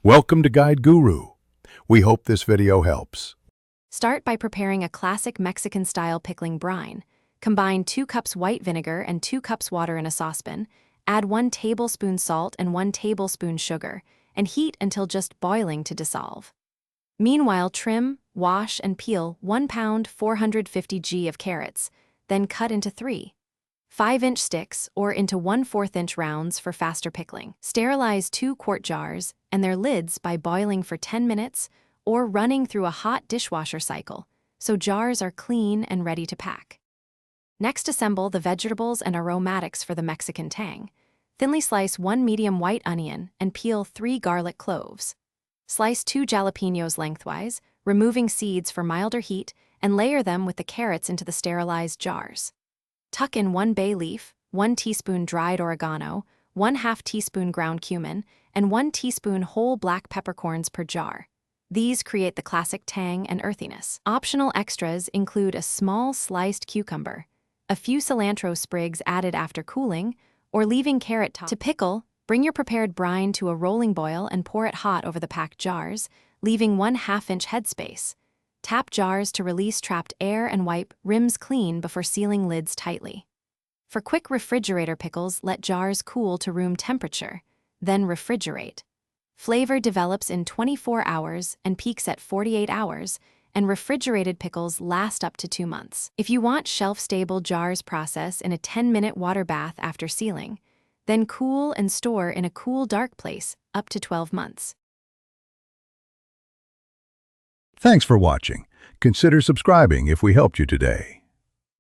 Welcome to Guide Guru. We hope this video helps. Start by preparing a classic Mexican-style pickling brine. Combine 2 cups white vinegar and 2 cups water in a saucepan. Add 1 tablespoon salt and 1 tablespoon sugar, and heat until just boiling to dissolve. Meanwhile, trim, wash, and peel 1 pound 450 g of carrots, then cut into 3 5-inch sticks or into 1/4-inch rounds for faster pickling. Sterilize 2 quart jars and their lids by boiling for 10 minutes or running through a hot dishwasher cycle, so jars are clean and ready to pack. Next, assemble the vegetables and aromatics for the Mexican tang. Thinly slice 1 medium white onion and peel 3 garlic cloves. Slice 2 jalapenos lengthwise, removing seeds for milder heat, and layer them with the carrots into the sterilized jars. Tuck in 1 bay leaf, 1 teaspoon dried oregano, 1/2 teaspoon ground cumin, and 1 teaspoon whole black peppercorns per jar. These create the classic tang and earthiness. Optional extras include a small sliced cucumber, a few cilantro sprigs added after cooling, or leaving carrot top. To pickle, bring your prepared brine to a rolling boil and pour it hot over the packed jars, leaving 1/2-inch headspace. Tap jars to release trapped air and wipe rims clean before sealing lids tightly. For quick refrigerator pickles, let jars cool to room temperature, then refrigerate. Flavor develops in 24 hours and peaks at 48 hours, and refrigerated pickles last up to 2 months. If you want shelf-stable jars, process in a 10-minute water bath after sealing, then cool and store in a cool, dark place up to 12 months. Thanks for watching. Consider subscribing if we helped you today.